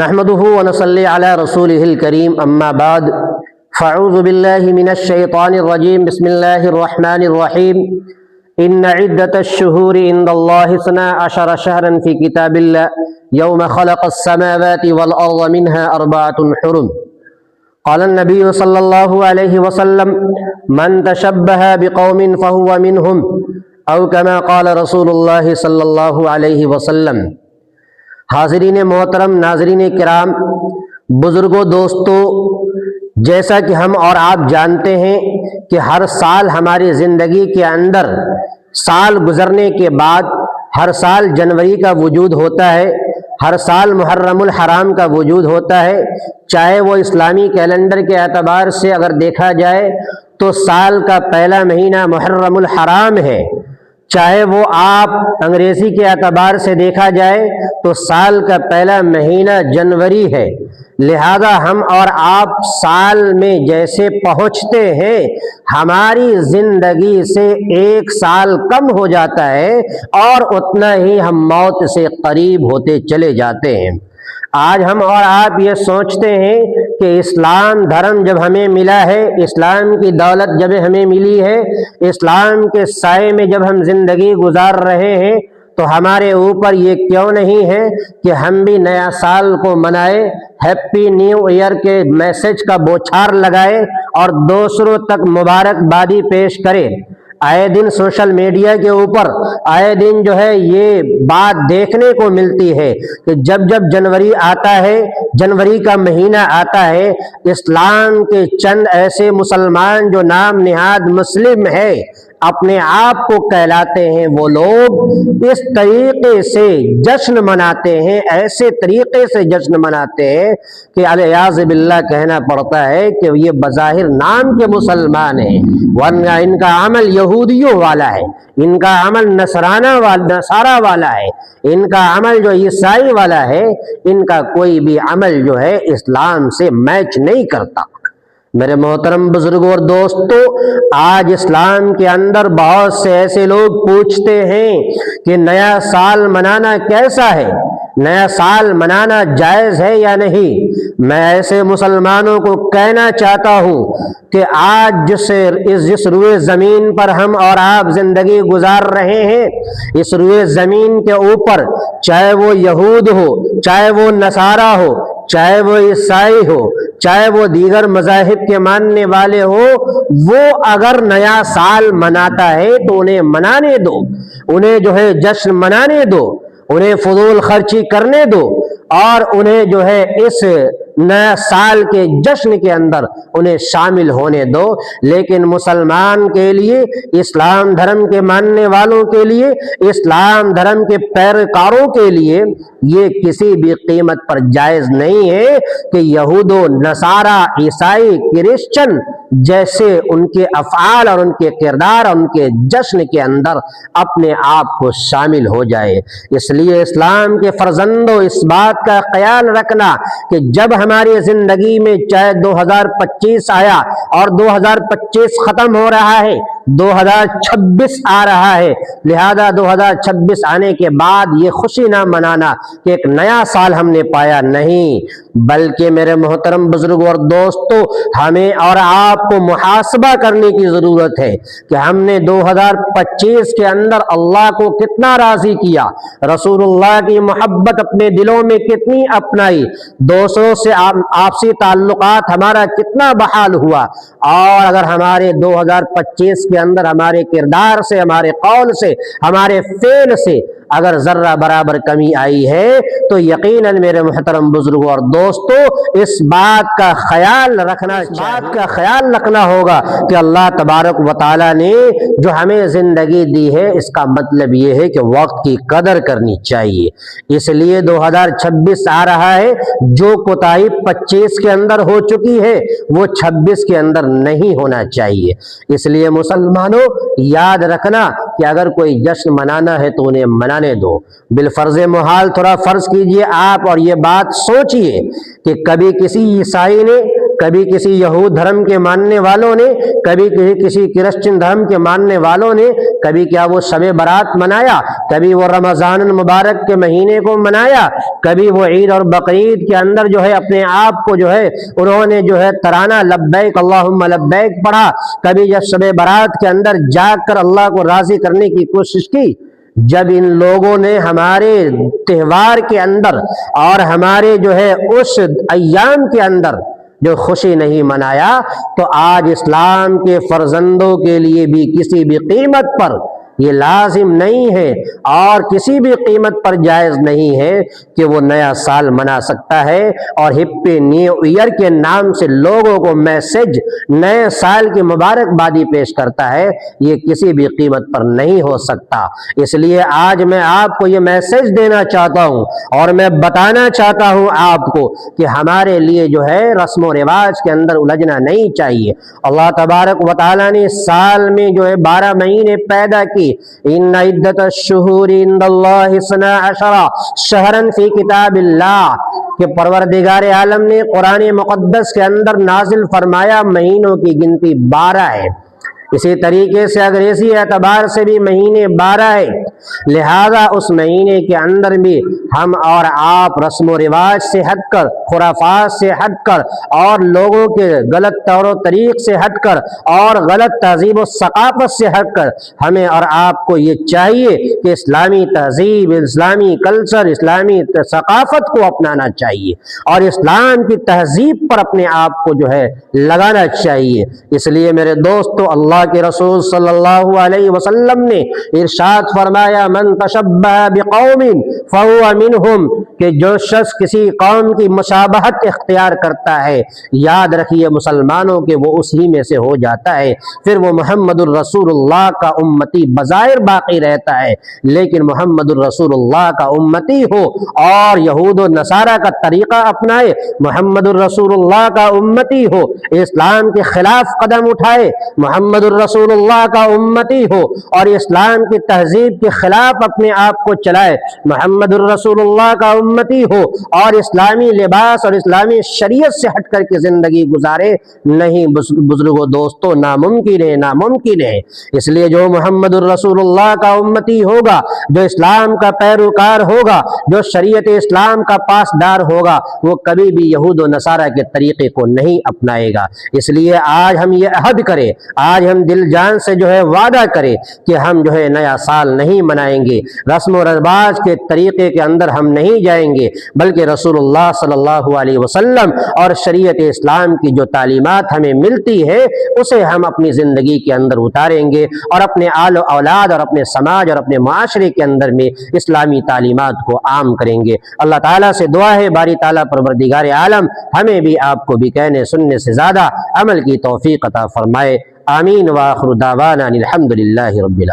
نحمده ونصلي على رسوله الكريم اما بعد فاعوذ بالله من الشيطان الرجيم بسم الله الرحمن الرحيم ان عدة الشهور عند الله 12 شهرا في كتاب الله يوم خلق السماوات والارض منها 4 حرم قال النبي صلى الله عليه وسلم من تشبه بقوم فهو منهم او كما قال رسول الله صلى الله عليه وسلم۔ حاضرین محترم، ناظرین کرام، بزرگوں، دوستوں، جیسا کہ ہم اور آپ جانتے ہیں کہ ہر سال ہماری زندگی کے اندر سال گزرنے کے بعد ہر سال جنوری کا وجود ہوتا ہے، ہر سال محرم الحرام کا وجود ہوتا ہے۔ چاہے وہ اسلامی کیلنڈر کے اعتبار سے اگر دیکھا جائے تو سال کا پہلا مہینہ محرم الحرام ہے، چاہے وہ آپ انگریزی کے اعتبار سے دیکھا جائے تو سال کا پہلا مہینہ جنوری ہے۔ لہذا ہم اور آپ سال میں جیسے پہنچتے ہیں ہماری زندگی سے 1 سال کم ہو جاتا ہے اور اتنا ہی ہم موت سے قریب ہوتے چلے جاتے ہیں۔ آج ہم اور آپ یہ سوچتے ہیں کہ اسلام دھرم جب ہمیں ملا ہے، اسلام کی دولت جب ہمیں ملی ہے، اسلام کے سائے میں جب ہم زندگی گزار رہے ہیں تو ہمارے اوپر یہ کیوں نہیں ہے کہ ہم بھی نیا سال کو منائے، ہیپی نیو ایئر کے میسج کا بوچھار لگائے اور دوسروں تک مبارکبادی پیش کرے۔ آئے دن سوشل میڈیا کے اوپر آئے دن جو ہے یہ بات دیکھنے کو ملتی ہے کہ جب جب جنوری آتا ہے، جنوری کا مہینہ آتا ہے، اسلام کے چند ایسے مسلمان جو نام نہاد مسلم ہے، اپنے آپ کو کہلاتے ہیں، وہ لوگ اس طریقے سے جشن مناتے ہیں، ایسے طریقے سے جشن مناتے ہیں کہ الیاذ باللہ کہنا پڑتا ہے کہ یہ بظاہر نام کے مسلمان ہیں، ورنہ ان کا عمل یہودیوں والا ہے، ان کا عمل نصارہ والا ہے، ان کا عمل جو عیسائی والا ہے، ان کا کوئی بھی عمل جو ہے اسلام سے میچ نہیں کرتا۔ میرے محترم بزرگوں اور دوستوں، آج اسلام کے اندر بہت سے ایسے لوگ پوچھتے ہیں کہ نیا سال منانا کیسا ہے، نیا سال منانا جائز ہے یا نہیں۔ میں ایسے مسلمانوں کو کہنا چاہتا ہوں کہ آج جس روئے زمین پر ہم اور آپ زندگی گزار رہے ہیں، اس روئے زمین کے اوپر چاہے وہ یہود ہو، چاہے وہ نصارہ ہو، چاہے وہ عیسائی ہو، چاہے وہ دیگر مذاہب کے ماننے والے ہو، وہ اگر نیا سال مناتا ہے تو انہیں منانے دو، انہیں جو ہے جشن منانے دو، انہیں فضول خرچی کرنے دو اور انہیں جو ہے اس نیا سال کے جشن کے اندر انہیں شامل ہونے دو۔ لیکن مسلمان کے لیے، اسلام دھرم کے ماننے والوں کے لیے، اسلام دھرم کے پیروکاروں کے لیے یہ کسی بھی قیمت پر جائز نہیں ہے کہ یہود و نصارہ، عیسائی، کرسچن جیسے ان کے افعال اور ان کے کردار اور ان کے جشن کے اندر اپنے آپ کو شامل ہو جائے۔ اس لیے اسلام کے فرزندوں، اس بات کا خیال رکھنا کہ جب ہماری زندگی میں چاہے 2025 آیا اور 2025 ختم ہو رہا ہے، 2026 آ رہا ہے، لہذا 2026 آنے کے بعد یہ خوشی نہ منانا کہ ایک نیا سال ہم نے پایا، نہیں، بلکہ میرے محترم بزرگوں اور دوستوں، ہمیں اور آپ کو محاسبہ کرنے کی ضرورت ہے کہ ہم نے 2025 کے اندر اللہ کو کتنا راضی کیا، رسول اللہ کی محبت اپنے دلوں میں کتنی اپنائی، دوستوں سے آپسی تعلقات ہمارا کتنا بحال ہوا، اور اگر ہمارے 2025 کے اندر ہمارے کردار سے، ہمارے قول سے، ہمارے فعل سے اگر ذرہ برابر کمی آئی ہے تو یقیناً میرے محترم بزرگوں اور دوستوں اس بات کا خیال رکھنا ہوگا کہ اللہ تبارک و تعالیٰ نے جو ہمیں زندگی دی ہے اس کا مطلب یہ ہے کہ وقت کی قدر کرنی چاہیے۔ اس لیے 2026 آ رہا ہے، جو کوتاہی 25 کے اندر ہو چکی ہے وہ 26 کے اندر نہیں ہونا چاہیے۔ اس لیے مسلمانوں یاد رکھنا کہ اگر کوئی جشن منانا ہے تو انہیں منانے دو، بالفرض محال تھوڑا فرض کیجئے آپ اور یہ بات سوچئے کہ کبھی کسی عیسائی نے، کبھی کسی یہود دھرم کے ماننے والوں نے، کبھی کسی کرسچن دھرم کے ماننے والوں نے کبھی کیا وہ شب برات منایا، کبھی وہ رمضان المبارک کے مہینے کو منایا، کبھی وہ عید اور بقرعید کے اندر جو ہے اپنے آپ کو جو ہے انہوں نے جو ہے ترانہ لبیک اللہم لبیک پڑھا، کبھی جب شب برات کے اندر جاگ کر اللہ کو راضی کرنے کی کوشش کی۔ جب ان لوگوں نے ہمارے تہوار کے اندر اور ہمارے جو ہے اس ایام کے اندر جو خوشی نہیں منایا، تو آج اسلام کے فرزندوں کے لیے بھی کسی بھی قیمت پر یہ لازم نہیں ہے اور کسی بھی قیمت پر جائز نہیں ہے کہ وہ نیا سال منا سکتا ہے اور ہپی نیو ایئر کے نام سے لوگوں کو میسج نئے سال کی مبارکبادی پیش کرتا ہے۔ یہ کسی بھی قیمت پر نہیں ہو سکتا۔ اس لیے آج میں آپ کو یہ میسج دینا چاہتا ہوں اور میں بتانا چاہتا ہوں آپ کو کہ ہمارے لیے جو ہے رسم و رواج کے اندر الجھنا نہیں چاہیے۔ اللہ تبارک و تعالیٰ نے سال میں جو ہے 12 مہینے پیدا کی۔ ان عدت الشہور عند اللہ 12 شہرا فی کتاب اللہ، کہ پروردگار عالم نے قرآن مقدس کے اندر نازل فرمایا مہینوں کی گنتی 12 ہے۔ اسی طریقے سے اگر اسی اعتبار سے بھی مہینے 12 ہے، لہذا اس مہینے کے اندر بھی ہم اور آپ رسم و رواج سے ہٹ کر، خرافات سے ہٹ کر اور لوگوں کے غلط طور و طریق سے ہٹ کر اور غلط تہذیب و ثقافت سے ہٹ کر ہمیں اور آپ کو یہ چاہیے کہ اسلامی تہذیب، اسلامی کلچر، اسلامی ثقافت کو اپنانا چاہیے اور اسلام کی تہذیب پر اپنے آپ کو جو ہے لگانا چاہیے۔ اس لیے میرے دوستو، اللہ کے رسول صلی اللہ علیہ وسلم نے ارشاد فرمایا من تشبہ بقوم فہو منہم، کہ جو شخص کسی قوم کی مشابہت اختیار کرتا ہے، یاد رکھیے مسلمانوں کے وہ اسی میں سے ہو جاتا ہے، پھر وہ محمد الرسول اللہ کا امتی بظاہر باقی رہتا ہے، لیکن محمد الرسول اللہ کا امتی ہو اور یہود و نصارہ کا طریقہ اپنائے، محمد الرسول اللہ کا امتی ہو، اسلام کے خلاف قدم اٹھائے، محمد الرسول اللہ کا امتی ہو اور اسلام کی تہذیب کے خلاف اپنے آپ کو چلائے، محمد الرسول اللہ کا امتی ہو اور اسلامی لباس اور اسلامی شریعت سے ہٹ کر کے زندگی گزارے، نہیں بزرگوں دوستوں، ناممکن ہے، ناممکن ہے۔ اس لیے جو محمد الرسول اللہ کا امتی ہوگا، جو اسلام کا پیروکار ہوگا، جو شریعت اسلام کا پاسدار ہوگا، وہ کبھی بھی یہود و نصارہ کے طریقے کو نہیں اپنائے گا۔ اس لیے آج ہم یہ عہد کریں، آج ہم دل جان سے جو ہے وعدہ کریں کہ ہم جو ہے نیا سال نہیں منائیں گے، رسم و رواج کے طریقے کے اندر ہم نہیں جائیں گے، بلکہ رسول اللہ صلی اللہ علیہ وسلم اور شریعت اسلام کی جو تعلیمات ہمیں ملتی ہے اسے ہم اپنی زندگی کے اندر اتاریں گے اور اپنے آل و اولاد اور اپنے سماج اور اپنے معاشرے کے اندر میں اسلامی تعلیمات کو عام کریں گے۔ اللہ تعالیٰ سے دعا ہے باری تعالیٰ پروردگار عالم ہمیں بھی آپ کو بھی کہنے سننے سے زیادہ عمل کی توفیق عطا فرمائے۔ آمین وآخر دعوانا الحمدللہ رب العالمین۔